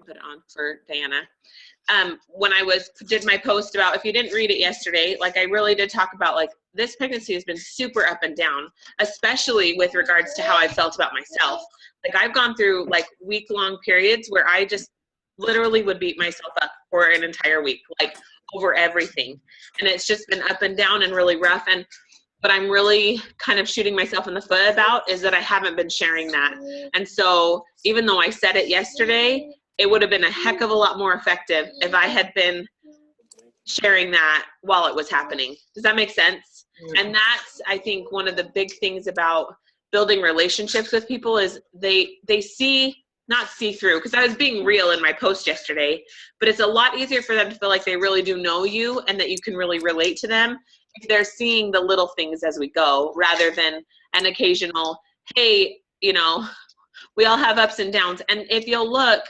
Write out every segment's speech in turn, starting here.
put it on for Diana. When I did my post about, if you didn't read it yesterday, like I really did talk about like this pregnancy has been super up and down, especially with regards to how I felt about myself. Like I've gone through like week-long periods where I just literally would beat myself up for an entire week, like over everything. And it's just been up and down and really rough. And what I'm really kind of shooting myself in the foot about is that I haven't been sharing that. And so even though I said it yesterday, it would have been a heck of a lot more effective if I had been sharing that while it was happening. Does that make sense? And that's, I think, one of the big things about building relationships with people is they see, not see through, because I was being real in my post yesterday, but it's a lot easier for them to feel like they really do know you and that you can really relate to them if they're seeing the little things as we go, rather than an occasional, hey, you know, we all have ups and downs. And if you'll look,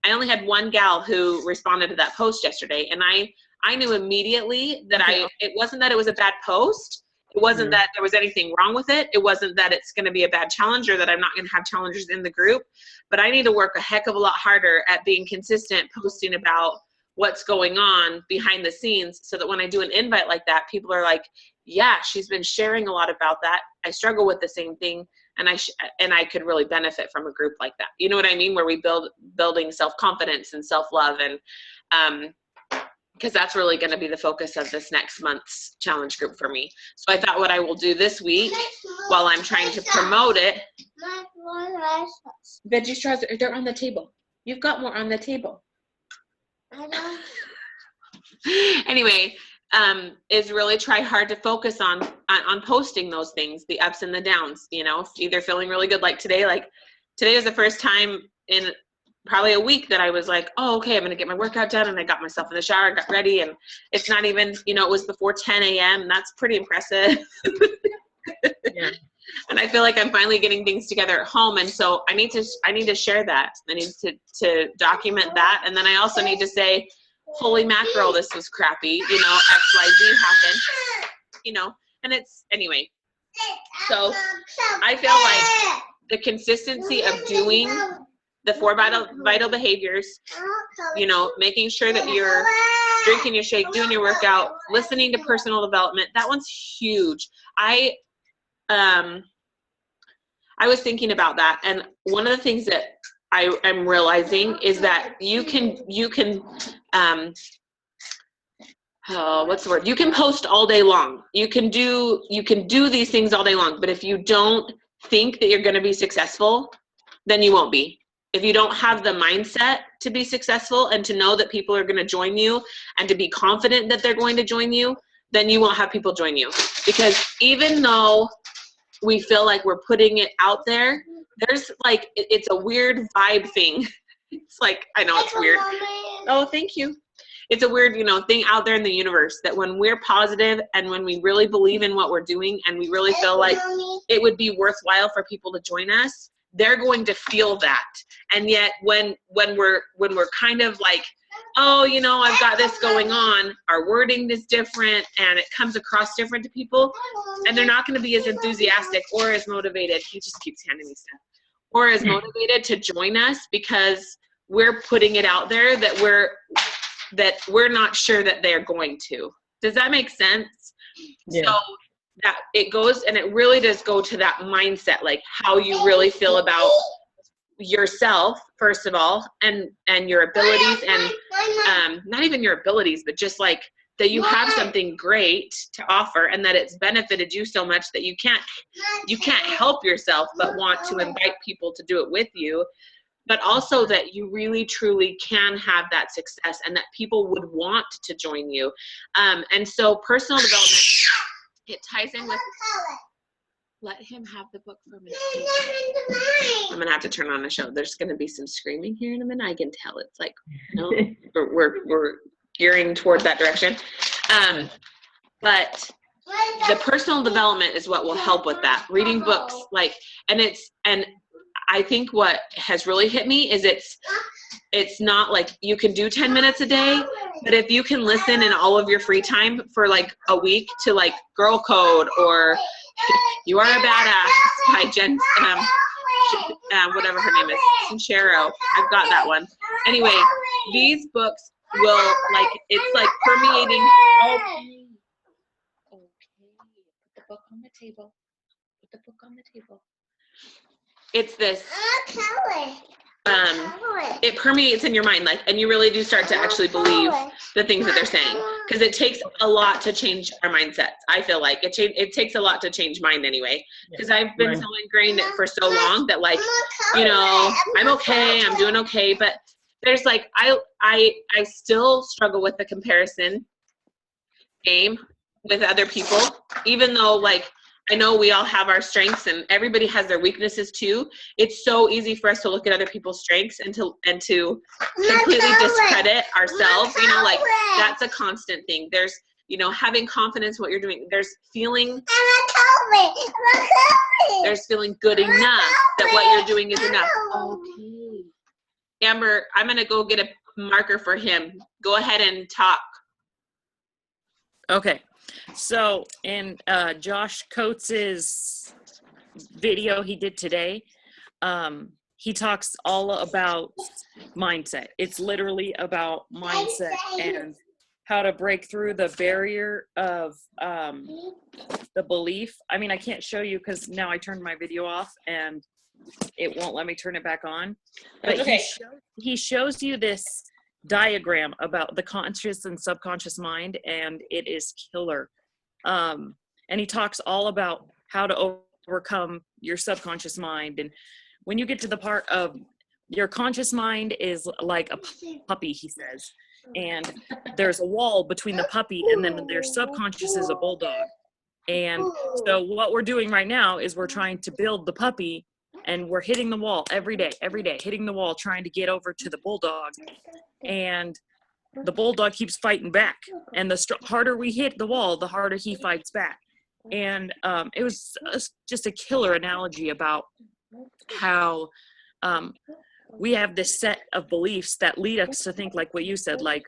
I only had one gal who responded to that post yesterday, and I knew immediately that it wasn't that it was a bad post. It wasn't that there was anything wrong with it. It wasn't that it's going to be a bad challenge or that I'm not going to have challengers in the group. But I need to work a heck of a lot harder at being consistent, posting about what's going on behind the scenes, so that when I do an invite like that, people are like, yeah, she's been sharing a lot about that. I struggle with the same thing, and I could really benefit from a group like that. You know what I mean? Where we building self-confidence and self-love, and because that's really going to be the focus of this next month's challenge group for me. So I thought what I will do this week while I'm trying to promote it. Veggie straws, they're on the table. You've got more on the table. Anyway, is really try hard to focus on posting those things, the ups and the downs, you know, either feeling really good. Like today was the first time in probably a week that I was like, oh, okay, I'm going to get my workout done. And I got myself in the shower, got ready. And it's not even, you know, it was before 10 a.m. That's pretty impressive. Yeah. And I feel like I'm finally getting things together at home. And so I need to share that. I need to document that. And then I also need to say, holy mackerel, this was crappy, you know, XYZ happened, you know, and it's, anyway. So I feel like the consistency of doing the 4 vital behaviors, you know, making sure that you're drinking your shake, doing your workout, listening to personal development, that one's huge. I was thinking about that, and one of the things that I am realizing is that you can what's the word? You can post all day long. You can do these things all day long, but if you don't think that you're going to be successful, then you won't be. If you don't have the mindset to be successful and to know that people are going to join you and to be confident that they're going to join you, then you won't have people join you. Because even though we feel like we're putting it out there, there's like, it's a weird vibe thing. It's like, I know it's weird. Oh, thank you. It's a weird, you know, thing out there in the universe that when we're positive and when we really believe in what we're doing and we really feel like it would be worthwhile for people to join us, they're going to feel that. And yet when we're kind of like, oh, you know, I've got this going on, our wording is different and it comes across different to people, and they're not going to be as enthusiastic or as motivated. He just keeps handing me stuff. Or as motivated to join us because we're putting it out there that we're not sure that they're going to. Does that make sense? Yeah. So that it goes, and it really does go to that mindset, like how you really feel about yourself, first of all, and your abilities, and not even your abilities, but just like that you have something great to offer and that it's benefited you so much that you can't help yourself but want to invite people to do it with you, but also that you really truly can have that success and that people would want to join you. And so personal development, it ties in with, let him have the book for a minute. I'm going to have to turn on the show. There's going to be some screaming here in a minute. I can tell. It's like, no, we're gearing toward that direction. But the personal development is what will help with that. Reading books, like, and I think what has really hit me is it's not like you can do 10 minutes a day, but if you can listen in all of your free time for like a week to like Girl Code or You Are a Badass by whatever her name is, Sincero. I've got that one. Anyway, these books will, like, it's like permeating. Okay. Put the book on the table. Put the book on the table. It's this. It permeates in your mind, like, and you really do start to actually believe the things that they're saying, because it takes a lot to change our mindsets. I feel like it takes a lot to change mine anyway, because I've been so ingrained it for so long that, like, you know, I'm okay, I'm doing okay, but there's like, I still struggle with the comparison game with other people, even though, like, I know we all have our strengths and everybody has their weaknesses too. It's so easy for us to look at other people's strengths and to completely discredit ourselves. You know, like, that's a constant thing. There's, you know, having confidence in what you're doing. There's feeling good enough that what you're doing is enough. Okay. Amber, I'm going to go get a marker for him. Go ahead and talk. Okay. So in Josh Coates's video he did today, he talks all about mindset. It's literally about mindset and how to break through the barrier of the belief. I mean, I can't show you because now I turned my video off and it won't let me turn it back on. But okay. He shows you this diagram about the conscious and subconscious mind, and it is killer. And he talks all about how to overcome your subconscious mind. And when you get to the part of your conscious mind is like a puppy, he says, and there's a wall between the puppy and then their subconscious is a bulldog. And so what we're doing right now is we're trying to build the puppy, and we're hitting the wall every day, hitting the wall, trying to get over to the bulldog. And the bulldog keeps fighting back. And the harder we hit the wall, the harder he fights back. And it was just a killer analogy about how we have this set of beliefs that lead us to think like what you said, like,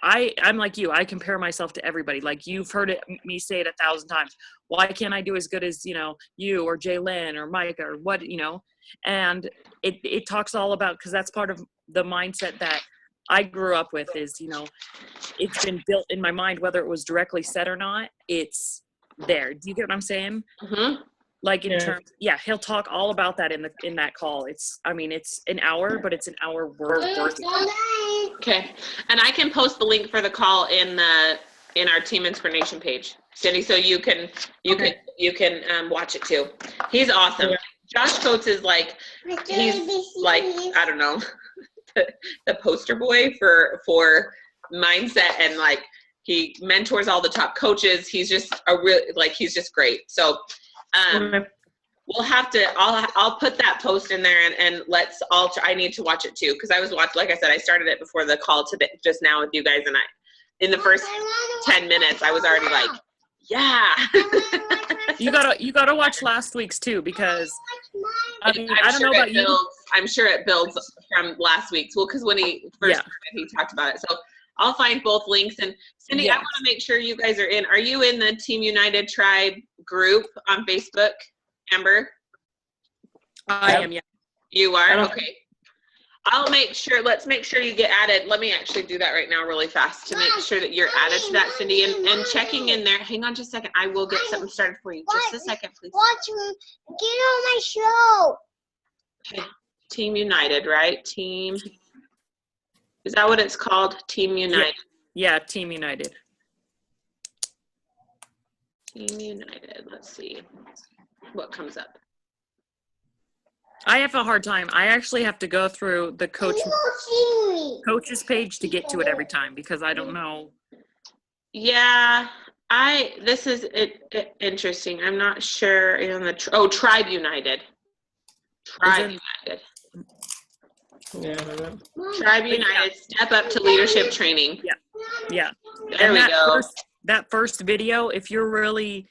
I'm like you, I compare myself to everybody. Like, you've heard me say it 1,000 times. Why can't I do as good as, you know, you or Jalen or Micah or what, you know? And it talks all about, because that's part of the mindset that I grew up with is, you know, it's been built in my mind, whether it was directly said or not, it's there. Do you get what I'm saying? Mm-hmm. Like in terms, he'll talk all about that in that call. It's an hour, but it's an hour worth it. Okay, and I can post the link for the call in our Team Inspiration page, Cindy, so you can watch it too. He's awesome. Yeah. Josh Coates is like, he's like, I don't know, the poster boy for mindset, and like, he mentors all the top coaches. He's just he's just great. So we'll have to, I'll put that post in there and let's all I need to watch it too, because I was watching, like I said, I started it before the call today, just now with you guys, and in the first 10 minutes I was already like, yeah. you gotta watch last week's too, because I mean, I don't know about you. I'm sure it builds from last week's. Well, because when he first started, he talked about it. So I'll find both links. And Cindy, I want to make sure you guys are in. Are you in the Team United Tribe group on Facebook, Amber? I am, yeah. You are? Okay. Let's make sure you get added. Let me actually do that right now really fast to make sure that you're added to that, Cindy, and checking in there. Hang on just a second. I will get something started for you. Just a second, please. Watch me. Get on my show. Okay. Team United, right? Team. Is that what it's called? Team United. Yeah, Team United. Team United. Let's see what comes up. I have a hard time. I actually have to go through the coach's page to get to it every time, because I don't know. Yeah, this is interesting. I'm not sure on the Tribe United. Tribe United. Yeah. Tribe United, step up to leadership training. Yeah. There we go. That first video, if you really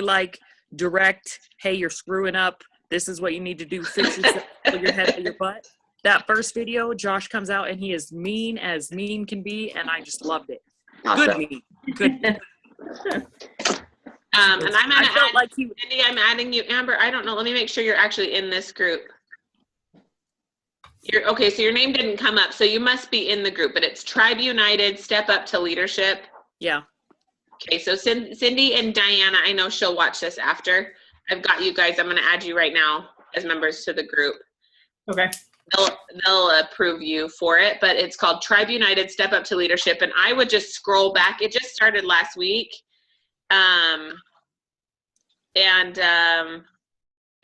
like direct, hey, you're screwing up, this is what you need to do, fix yourself, pull your head out of your butt. That first video, Josh comes out and he is mean as mean can be, and I just loved it. Awesome. Good mean. Good. And I'm I gonna felt add like you. Cindy, I'm adding you. Amber, I don't know. Let me make sure you're actually in this group. You're okay, so your name didn't come up, so you must be in the group, but it's Tribe United, Step Up to Leadership. Yeah. Okay, so Cindy and Diana, I know she'll watch this after. I've got you guys. I'm gonna add you right now as members to the group. Okay. They'll approve you for it, but it's called Tribe United, Step Up to Leadership. And I would just scroll back. It just started last week.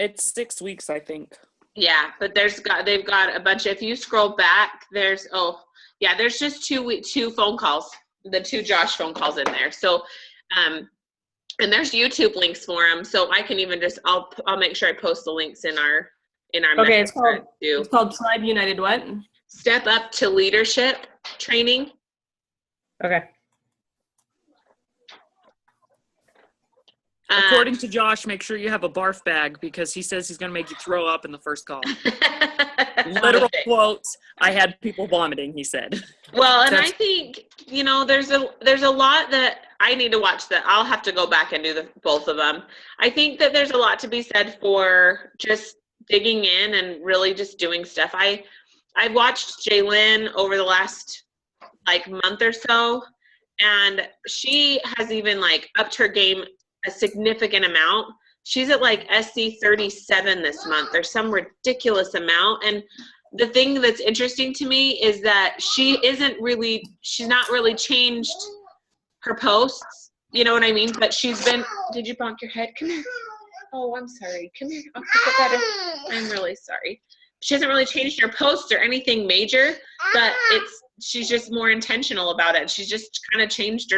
It's 6 weeks, I think. Yeah, but they've got a bunch of, if you scroll back, there's just two phone calls, the 2 Josh phone calls in there. So, and there's YouTube links for them. So I can even I'll make sure I post the links in our Okay, message thread too. it's called Tribe United what? Step Up to Leadership training. Okay. According to Josh, make sure you have a barf bag because he says he's going to make you throw up in the first call. Literal quotes. I had people vomiting, he said. Well, and That's- I think, there's a lot that I need to watch that I'll have to go back and do both of them. I think that there's a lot to be said for just digging in and really just doing stuff. I've watched Jaylyn over the last month or so, and she has even upped her game a significant amount. She's at SC 37 this month or some ridiculous amount. And the thing that's interesting to me is that she's not really changed her posts. You know what I mean? But did you bonk your head? Come here. Oh, I'm sorry. Come here. I'll pick it better. I'm really sorry. She hasn't really changed her posts or anything major, but she's just more intentional about it. She's just kind of changed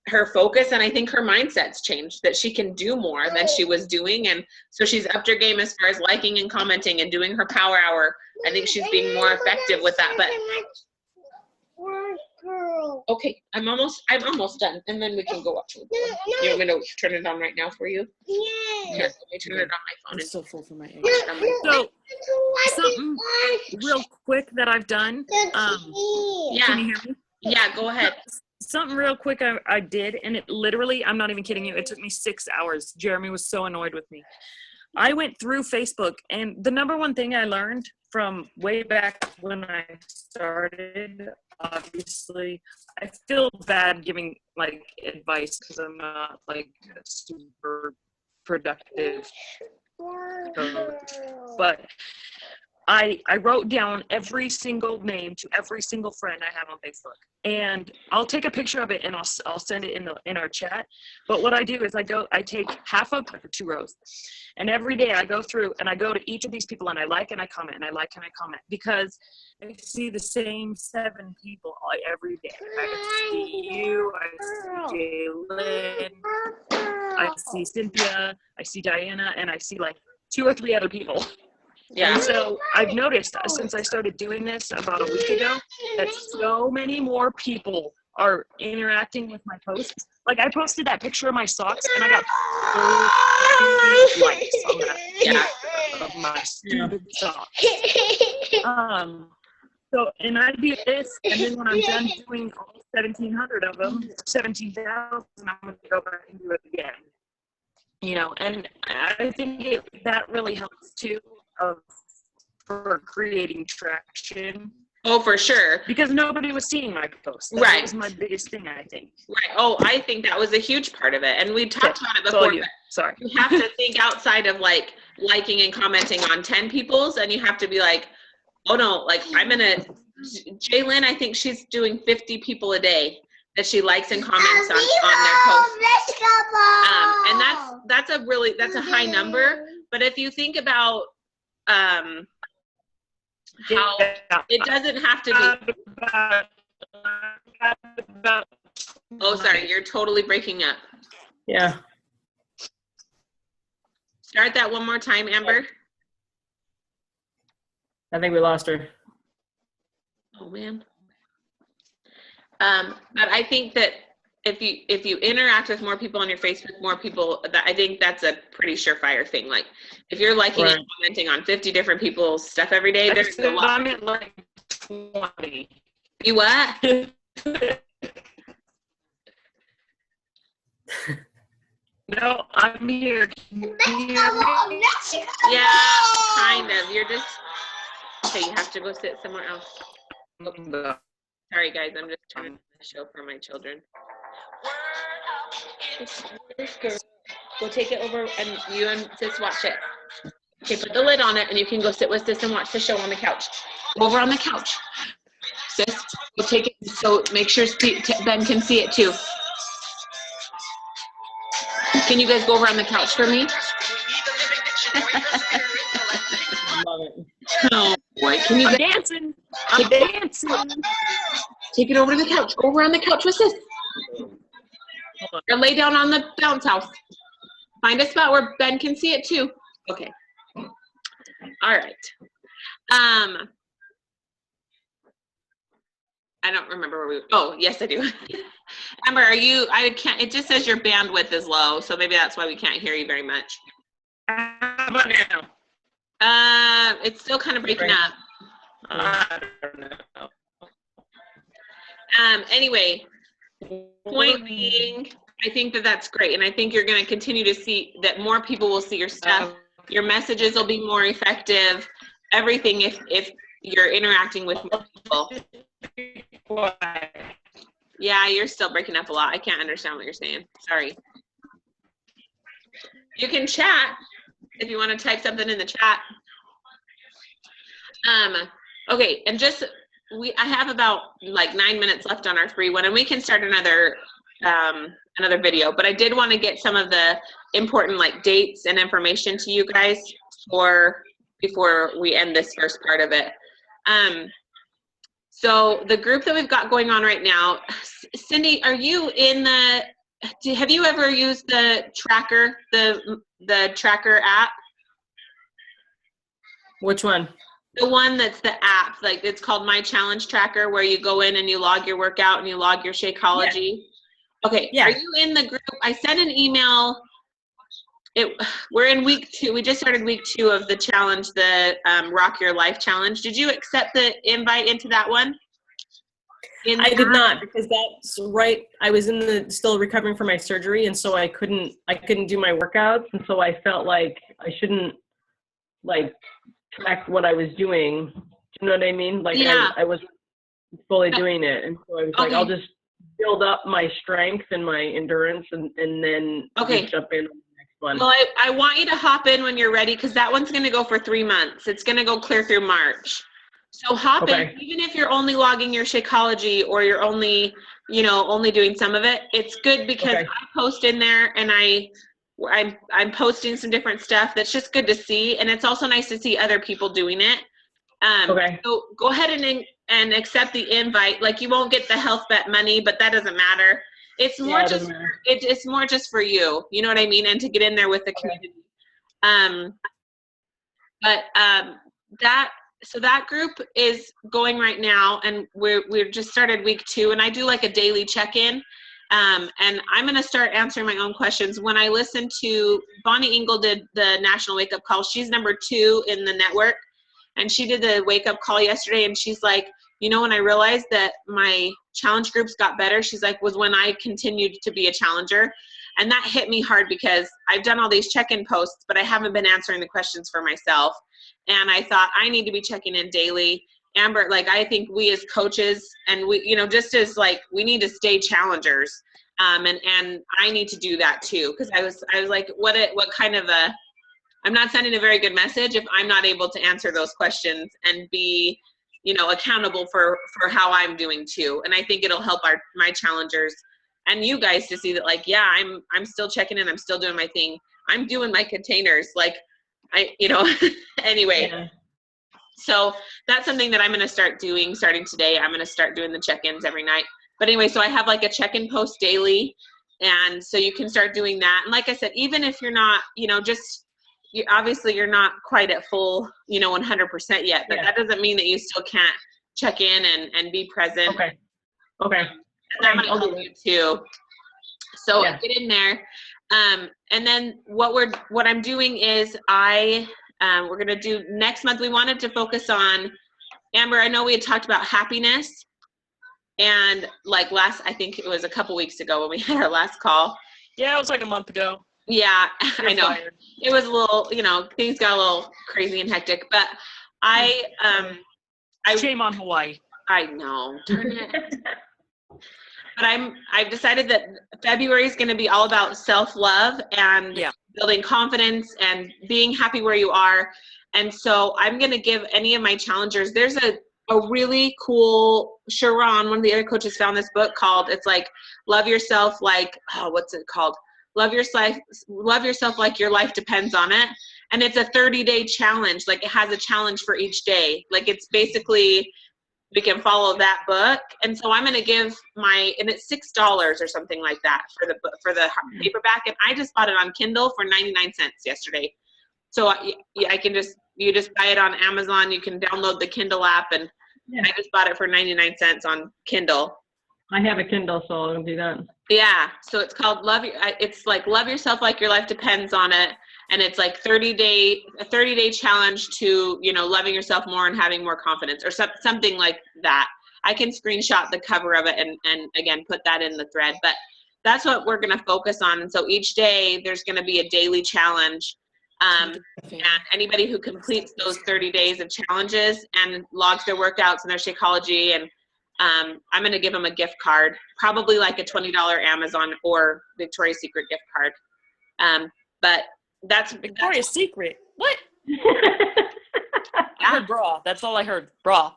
her focus, and I think her mindset's changed, that she can do more than she was doing, and so she's upped her game as far as liking and commenting and doing her power hour. I think she's being more effective with that. But okay, I'm almost done, and then we can go watch it. You want me to turn it on right now for you? Here, let me turn it on my phone. I'm so full for my eggs. So, something real quick that I've done. Can Yeah, you hear me? yeah, go ahead. Something real quick I did, and it literally, I'm not even kidding you, it took me 6 hours. Jeremy was so annoyed with me. I went through Facebook, and the number one thing I learned from way back when I started, obviously, I feel bad giving advice because I'm not a super productive coach, but I wrote down every single name to every single friend I have on Facebook, and I'll take a picture of it and I'll send it in our chat. But what I do is I take half of 2 rows, and every day I go through and I go to each of these people and I like and I comment and I like and I comment, because I see the same 7 people every day. I see you, I see Jaylyn, I see Cynthia, I see Diana, and I see 2 or 3 other people. Yeah. And so I've noticed since I started doing this about a week ago that so many more people are interacting with my posts. I posted that picture of my socks and I got 30 likes on that of my stupid socks. So, and I do this, and then when I'm done doing all 1,700 of them, 17,000, I'm going to go back and do it again. And I think that really helps too for creating traction. Oh, for sure. Because nobody was seeing my posts. That was my biggest thing, I think. Right. Oh, I think that was a huge part of it. And we talked about it before. Sorry. You have to think outside of liking and commenting on 10 people's, and you have to be oh no, Jaylyn, I think she's doing 50 people a day that she likes and comments on their posts. And that's a high number. But if you think about how it doesn't have to be. Oh, sorry, you're totally breaking up. Yeah. Start that one more time, Amber. I think we lost her. Oh man. But I think that if you interact with more people on your Facebook, more people, I think that's a pretty surefire thing. If you're liking and commenting on 50 different people's stuff every day, there's a lot. I'm at 20. You what? No, I'm here. Can you hear Oh, me? Mexico. Yeah, kind of. You're just, okay, you have to go sit somewhere else. Sorry, guys, I'm just turning on the show for my children. Go take it over, and you and Sis watch it. Okay, put the lid on it, and you can go sit with Sis and watch the show on the couch. Go over on the couch. Sis, go take it, so make sure Ben can see it too. Can you guys go over on the couch for me? Love it. Oh, boy. Can you I'm guys dancing. I'm dancing. take it over to the couch? Go over on the couch with Sis. Hold on. Or lay down on the bounce house. Find a spot where Ben can see it too. Okay. All right. I don't remember where we, oh, yes, I do. Amber, I can't, it just says your bandwidth is low, so maybe that's why we can't hear you very much. How about now? It's still kind of breaking up. I don't know. Anyway, point being, I think that that's great, and I think you're going to continue to see that more people will see your stuff. Your messages will be more effective. Everything, if you're interacting with more people. Yeah, you're still breaking up a lot. I can't understand what you're saying. Sorry. You can chat if you want to type something in the chat. Okay, and just I have about like 9 minutes left on our free one, and we can start another video. But I did want to get some of the important like dates and information to you guys before we end this first part of it. So the group that we've got going on right now, Cindy, are you in have you ever used the tracker, the tracker app? Which one? The one that's the app, like it's called My Challenge Tracker, where you go in and you log your workout and you log your Shakeology. Yeah. Okay, yeah. Are you in the group? I sent an email. We're in week 2. We just started week 2 of the challenge, the Rock Your Life Challenge. Did you accept the invite into that one? I did not, because that's right. I was still recovering from my surgery, and so I couldn't do my workouts, and so I felt like I shouldn't like track what I was doing. Do you know what I mean? Like yeah. I was fully doing it, and so I was like, I'll just build up my strength and my endurance, and then just jump in. Well, I want you to hop in when you're ready, because that one's going to go for 3 months. It's going to go clear through March. So hop in, even if you're only logging your Shakeology or you're only doing some of it. It's good because I post in there, and I'm posting some different stuff that's just good to see, and it's also nice to see other people doing it. So go ahead and accept the invite. Like, you won't get the Health Bet money, but that doesn't matter. It's more it's more just for you. You know what I mean? And to get in there with the community. So that group is going right now, and we've just started week 2, and I do like a daily check-in. And I'm going to start answering my own questions. When I listen to Bonnie Engel did the National Wake Up Call, she's number 2 in the network, and she did the wake up call yesterday, and she's like, when I realized that my challenge groups got better, she's like, was when I continued to be a challenger. And that hit me hard, because I've done all these check-in posts, but I haven't been answering the questions for myself. And I thought, I need to be checking in daily. Amber, like, I think we as coaches, and we, just as like, we need to stay challengers. And I need to do that too. Cause I was like, what kind of I'm not sending a very good message if I'm not able to answer those questions and be, accountable for how I'm doing too. And I think it'll help my challengers and you guys to see that, like, yeah, I'm still checking in. I'm still doing my thing. I'm doing my containers. Like, anyway. Yeah. So that's something that I'm going to start doing starting today. I'm going to start doing the check-ins every night. But anyway, so I have like a check-in post daily. And so you can start doing that. And like I said, even if you're not, obviously you're not quite at full, 100% yet, but that doesn't mean that you still can't check in and be present. Okay. That might help you too. So get in there. And then what I'm doing is we're going to do next month. We wanted to focus on, Amber, I know we had talked about happiness, and like I think it was a couple weeks ago when we had our last call. Yeah, it was like a month ago. Yeah, You're I know. fired. It was a little, things got a little crazy and hectic, but I Shame on Hawaii. know. Darn it. But I've decided that February is going to be all about self-love and Yeah. building confidence and being happy where you are. And so I'm going to give any of my challengers, there's a really cool, Sharon, one of the other coaches, found this book called, it's like, love yourself like, what's it called? Love yourself like your life depends on it. And it's a 30-day challenge. Like, it has a challenge for each day. Like, it's basically, we can follow that book. And so I'm going to give and it's $6 or something like that for the paperback. And I just bought it on Kindle for 99 cents yesterday. So you just buy it on Amazon. You can download the Kindle app, and I just bought it for 99 cents on Kindle. I have a Kindle, so I'll do that. Yeah. So it's called it's like Love Yourself Like Your Life Depends on It. And it's like a 30-day challenge to, loving yourself more and having more confidence, or something like that. I can screenshot the cover of it and again, put that in the thread, but that's what we're going to focus on. And so each day there's going to be a daily challenge. And anybody who completes those 30 days of challenges and logs their workouts and their Shakeology, and I'm going to give them a gift card, probably like a $20 Amazon or Victoria's Secret gift card. But that's Victoria's Secret. What? I heard bra. That's all I heard. Bra.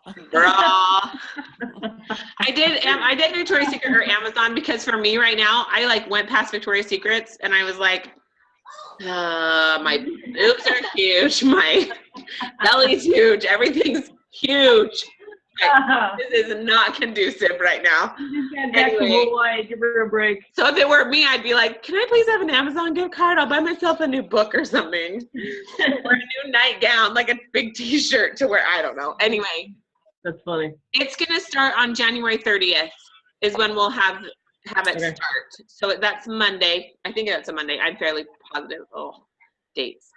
I did Victoria's Secret or Amazon, because for me right now, I went past Victoria's Secrets and I was like, my boobs are huge, my belly's huge, everything's huge. This is not conducive right now. Anyway, give her a break. so if it were me, I'd be like, can I please have an Amazon gift card? I'll buy myself a new book or something. Or a new nightgown, like a big t-shirt to wear. I don't know. Anyway. That's funny. It's going to start on January 30th is when we'll have it start. So that's Monday. I think that's a Monday. I'm fairly positive. Dates.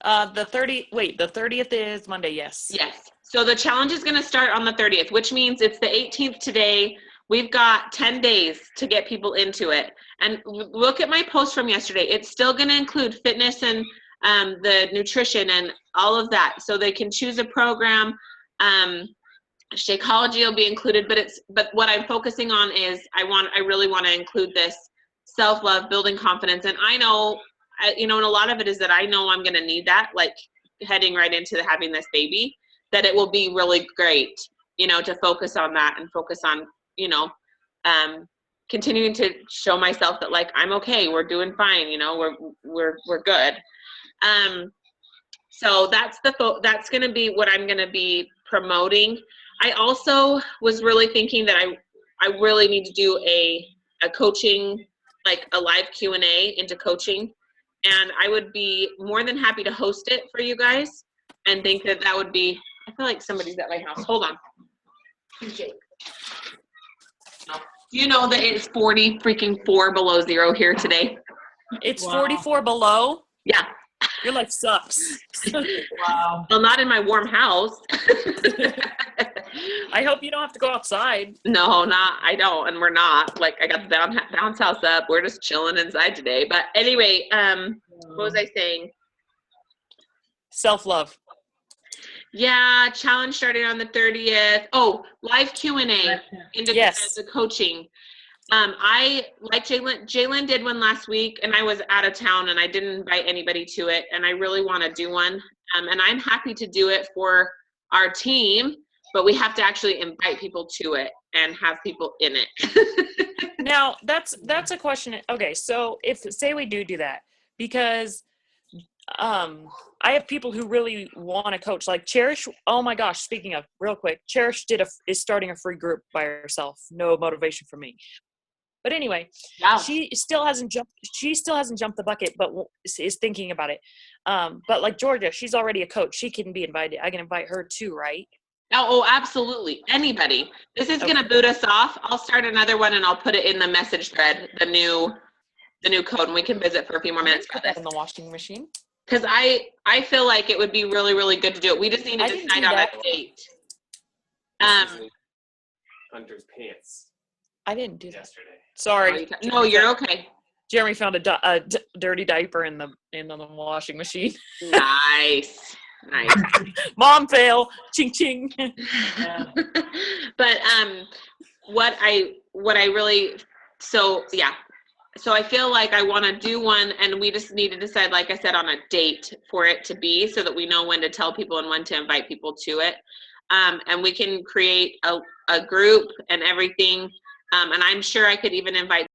The 30th is Monday, yes. Yes. So the challenge is going to start on the 30th, which means it's the 18th today. We've got 10 days to get people into it. And look at my post from yesterday. It's still going to include fitness and the nutrition and all of that. So they can choose a program. Shakeology will be included, but what I'm focusing on is I really want to include this self-love, building confidence. And I know, and a lot of it is that I know I'm going to need that, like heading right into having this baby, that it will be really great, to focus on that and focus on, continuing to show myself that, like, I'm okay, we're doing fine, we're good. So that's going to be what I'm going to be promoting. I also was really thinking that I really need to do a coaching, like a live Q&A into coaching. And I would be more than happy to host it for you guys, and think that would be, I feel like somebody's at my house. Hold on. Jake. Do you know that it's 4 below zero here today? It's 44 below? Yeah. Your life sucks. Wow. Well, not in my warm house. I hope you don't have to go outside. No, I don't, and we're not. Like, I got the bounce house up. We're just chilling inside today. But anyway, what was I saying? Self-love. Yeah, challenge starting on the 30th. Oh, live Q&A into the coaching. I like Jalen did one last week, and I was out of town and I didn't invite anybody to it, and I really want to do one. And I'm happy to do it for our team, but we have to actually invite people to it and have people in it. Now, that's a question. Okay, so say we do that, because I have people who really want to coach, like Cherish. Oh my gosh, speaking of, real quick, Cherish is starting a free group by herself. No motivation for me. But anyway, Wow. She still hasn't jumped the bucket, but is thinking about it. But like Georgia, she's already a coach. She can be invited. I can invite her too, right? Oh, absolutely. Anybody. This is going to boot us off. I'll start another one and I'll put it in the message thread, the new code, and we can visit for a few more minutes. Put that in the washing machine. Because I feel like it would be really, really good to do it. We just need to decide on a date. Hunter's pants I didn't do that. yesterday. Sorry. No, you're okay. Jeremy found a dirty diaper in the washing machine. Nice. Nice. Mom fail. Ching ching. Yeah. But what I really, so yeah, so I feel like I want to do one, and we just need to decide, like I said, on a date for it to be, so that we know when to tell people and when to invite people to it. And we can create a group and everything. And I'm sure I could even invite